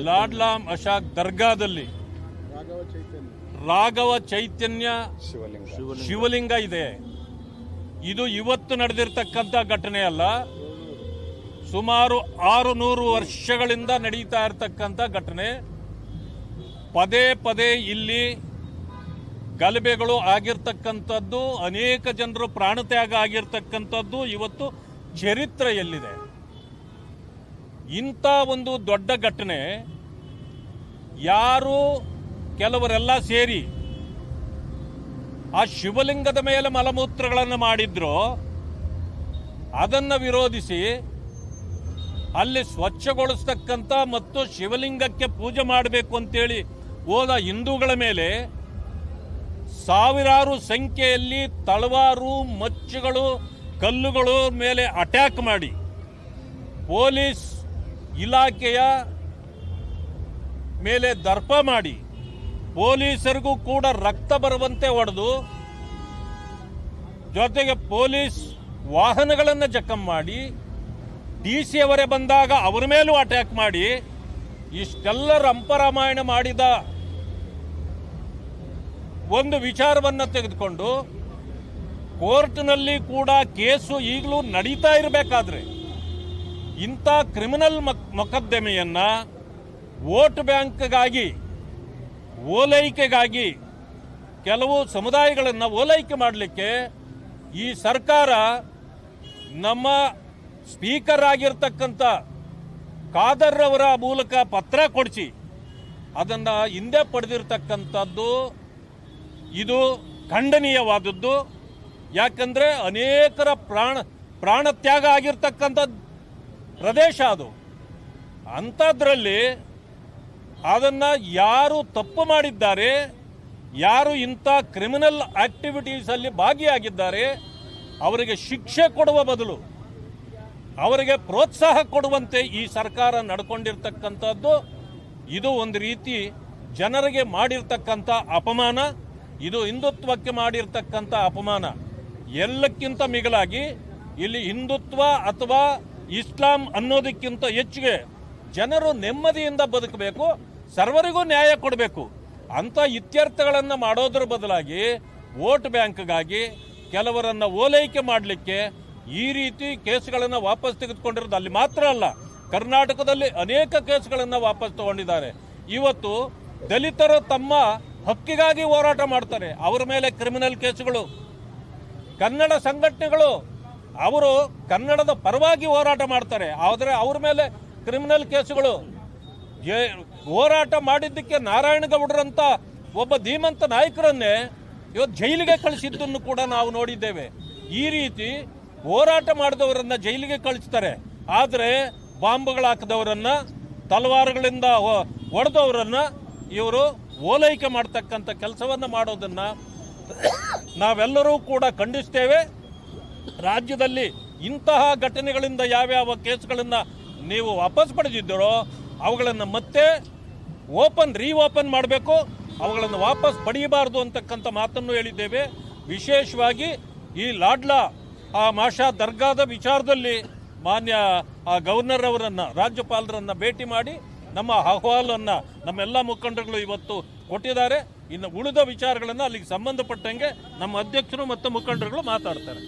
ಲಾಡ್ಲಾ ಮಶಾಕ್ ದರ್ಗಾದಲ್ಲಿ ರಾಘವ ಚೈತನ್ಯ ಶಿವಲಿಂಗ ಇದೆ. ಇದು ಇವತ್ತು ನಡೆದಿರ್ತಕ್ಕಂಥ ಘಟನೆ ಅಲ್ಲ, ಸುಮಾರು 600 ವರ್ಷಗಳಿಂದ ನಡೀತಾ ಇರತಕ್ಕಂಥ ಘಟನೆ. ಪದೇ ಪದೇ ಇಲ್ಲಿ ಗಲಭೆಗಳು ಆಗಿರ್ತಕ್ಕಂಥದ್ದು, ಅನೇಕ ಜನರು ಪ್ರಾಣತ್ಯಾಗ ಆಗಿರ್ತಕ್ಕಂಥದ್ದು ಇವತ್ತು ಚರಿತ್ರೆಯಲ್ಲಿದೆ. ಇಂಥ ಒಂದು ದೊಡ್ಡ ಘಟನೆ ಯಾರು ಕೆಲವರೆಲ್ಲ ಸೇರಿ ಆ ಶಿವಲಿಂಗದ ಮೇಲೆ ಮಲಮೂತ್ರಗಳನ್ನು ಮಾಡಿದ್ರು, ಅದನ್ನು ವಿರೋಧಿಸಿ ಅಲ್ಲಿ ಸ್ವಚ್ಛಗೊಳಿಸ್ತಕ್ಕಂಥ ಮತ್ತು ಶಿವಲಿಂಗಕ್ಕೆ ಪೂಜೆ ಮಾಡಬೇಕು ಅಂತೇಳಿ ಹೋದ ಹಿಂದೂಗಳ ಮೇಲೆ ಸಾವಿರಾರು ಸಂಖ್ಯೆಯಲ್ಲಿ ತಳವಾರು, ಮಚ್ಚುಗಳು, ಕಲ್ಲುಗಳು ಮೇಲೆ ಅಟ್ಯಾಕ್ ಮಾಡಿ ಪೊಲೀಸ್ ಇಲಾಖೆಯ ಮೇಲೆ ದರ್ಪ ಮಾಡಿ ಪೊಲೀಸರಿಗೂ ಕೂಡ ರಕ್ತ ಬರುವಂತೆ ಹೊಡೆದು, ಜೊತೆಗೆ ಪೊಲೀಸ್ ವಾಹನಗಳನ್ನು ಜಖಂ ಮಾಡಿ, ಡಿಸಿ ಅವರೇ ಬಂದಾಗ ಅವರ ಮೇಲೂ ಅಟ್ಯಾಕ್ ಮಾಡಿ, ಇಷ್ಟೆಲ್ಲ ರಂಪರಾಮಾಯಣ ಮಾಡಿದ ಒಂದು ವಿಚಾರವನ್ನು ತೆಗೆದುಕೊಂಡು ಕೋರ್ಟ್ನಲ್ಲಿ ಕೂಡ ಕೇಸು ಈಗಲೂ ನಡೀತಾ ಇರಬೇಕಾದ್ರೆ ಇಂಥ ಕ್ರಿಮಿನಲ್ ಮೊಕದ್ದಮೆಯನ್ನ ವೋಟ್ ಬ್ಯಾಂಕ್ಗಾಗಿ, ಓಲೈಕೆಗಾಗಿ, ಕೆಲವು ಸಮುದಾಯಗಳನ್ನು ಓಲೈಕೆ ಮಾಡಲಿಕ್ಕೆ ಈ ಸರ್ಕಾರ ನಮ್ಮ ಸ್ಪೀಕರ್ ಆಗಿರ್ತಕ್ಕಂಥ ಖಾದರ್ ಅವರ ಮೂಲಕ ಪತ್ರ ಕೊಡಿಸಿ ಅದನ್ನು ಹಿಂದೆ ಪಡೆದಿರ್ತಕ್ಕಂಥದ್ದು ಇದು ಖಂಡನೀಯವಾದದ್ದು. ಯಾಕಂದರೆ ಅನೇಕರ ಪ್ರಾಣತ್ಯಾಗ ಆಗಿರ್ತಕ್ಕಂಥ ಪ್ರದೇಶ ಅದು. ಅಂಥದ್ರಲ್ಲಿ ಅದನ್ನು ಯಾರು ತಪ್ಪು ಮಾಡಿದ್ದಾರೆ, ಯಾರು ಇಂಥ ಕ್ರಿಮಿನಲ್ ಆಕ್ಟಿವಿಟೀಸಲ್ಲಿ ಭಾಗಿಯಾಗಿದ್ದಾರೆ, ಅವರಿಗೆ ಶಿಕ್ಷೆ ಕೊಡುವ ಬದಲು ಅವರಿಗೆ ಪ್ರೋತ್ಸಾಹ ಕೊಡುವಂತೆ ಈ ಸರ್ಕಾರ ನಡ್ಕೊಂಡಿರ್ತಕ್ಕಂಥದ್ದು ಇದು ಒಂದು ರೀತಿ ಜನರಿಗೆ ಮಾಡಿರ್ತಕ್ಕಂಥ ಅಪಮಾನ. ಇದು ಹಿಂದುತ್ವಕ್ಕೆ ಮಾಡಿರ್ತಕ್ಕಂಥ ಅಪಮಾನ. ಎಲ್ಲಕ್ಕಿಂತ ಮಿಗಿಲಾಗಿ ಇಲ್ಲಿ ಹಿಂದುತ್ವ ಅಥವಾ ಇಸ್ಲಾಂ ಅನ್ನೋದಕ್ಕಿಂತ ಹೆಚ್ಚಿಗೆ ಜನರು ನೆಮ್ಮದಿಯಿಂದ ಬದುಕಬೇಕು, ಸರ್ವರಿಗೂ ನ್ಯಾಯ ಕೊಡಬೇಕು ಅಂತ ಇತ್ಯರ್ಥಗಳನ್ನು ಮಾಡೋದ್ರ ಬದಲಾಗಿ ವೋಟ್ ಬ್ಯಾಂಕ್ಗಾಗಿ ಕೆಲವರನ್ನು ಓಲೈಕೆ ಮಾಡಲಿಕ್ಕೆ ಈ ರೀತಿ ಕೇಸ್ಗಳನ್ನು ವಾಪಸ್ ತೆಗೆದುಕೊಂಡಿರೋದು ಅಲ್ಲಿ ಮಾತ್ರ ಅಲ್ಲ, ಕರ್ನಾಟಕದಲ್ಲಿ ಅನೇಕ ಕೇಸ್ಗಳನ್ನು ವಾಪಸ್ ತಗೊಂಡಿದ್ದಾರೆ. ಇವತ್ತು ದಲಿತರು ತಮ್ಮ ಹಕ್ಕಿಗಾಗಿ ಹೋರಾಟ ಮಾಡ್ತಾರೆ, ಅವರ ಮೇಲೆ ಕ್ರಿಮಿನಲ್ ಕೇಸುಗಳು. ಕನ್ನಡ ಸಂಘಟನೆಗಳು ಅವರು ಕನ್ನಡದ ಪರವಾಗಿ ಹೋರಾಟ ಮಾಡ್ತಾರೆ, ಆದರೆ ಅವ್ರ ಮೇಲೆ ಕ್ರಿಮಿನಲ್ ಕೇಸುಗಳು. ಹೋರಾಟ ಮಾಡಿದ್ದಕ್ಕೆ ನಾರಾಯಣಗೌಡರಂತ ಒಬ್ಬ ಧೀಮಂತ ನಾಯಕರನ್ನೇ ಇವತ್ತು ಜೈಲಿಗೆ ಕಳಿಸಿದ್ದನ್ನು ಕೂಡ ನಾವು ನೋಡಿದ್ದೇವೆ. ಈ ರೀತಿ ಹೋರಾಟ ಮಾಡಿದವರನ್ನ ಜೈಲಿಗೆ ಕಳಿಸ್ತಾರೆ, ಆದರೆ ಬಾಂಬ್ಗಳು ಹಾಕಿದವರನ್ನ, ತಲವಾರುಗಳಿಂದ ಹೊಡೆದವರನ್ನ ಇವರು ಓಲೈಕೆ ಮಾಡ್ತಕ್ಕಂಥ ಕೆಲಸವನ್ನು ಮಾಡೋದನ್ನ ನಾವೆಲ್ಲರೂ ಕೂಡ ಖಂಡಿಸ್ತೇವೆ. ರಾಜ್ಯದಲ್ಲಿ ಇಂತಹ ಘಟನೆಗಳಿಂದ ಯಾವ್ಯಾವ ಕೇಸ್ಗಳನ್ನು ನೀವು ವಾಪಸ್ ಪಡೆದಿದ್ದೀರೋ ಅವುಗಳನ್ನು ಮತ್ತೆ ರೀಓಪನ್ ಮಾಡಬೇಕು, ಅವುಗಳನ್ನು ವಾಪಸ್ ಪಡೆಯಬಾರದು ಅಂತಕ್ಕಂಥ ಮಾತನ್ನು ಹೇಳಿದ್ದೇವೆ. ವಿಶೇಷವಾಗಿ ಈ ಲಾಡ್ಲಾ ಮಾಷಾ ದರ್ಗಾದ ವಿಚಾರದಲ್ಲಿ ಮಾನ್ಯ ಗವರ್ನರ್ ಅವರನ್ನು, ರಾಜ್ಯಪಾಲರನ್ನು ಭೇಟಿ ಮಾಡಿ ನಮ್ಮ ಅಹವಾಲನ್ನು ನಮ್ಮೆಲ್ಲ ಮುಖಂಡರುಗಳು ಇವತ್ತು ಕೊಟ್ಟಿದ್ದಾರೆ. ಇನ್ನು ಉಳಿದ ವಿಚಾರಗಳನ್ನು ಅಲ್ಲಿಗೆ ಸಂಬಂಧಪಟ್ಟಂಗೆ ನಮ್ಮ ಅಧ್ಯಕ್ಷರು ಮತ್ತು ಮುಖಂಡರುಗಳು ಮಾತಾಡ್ತಾರೆ.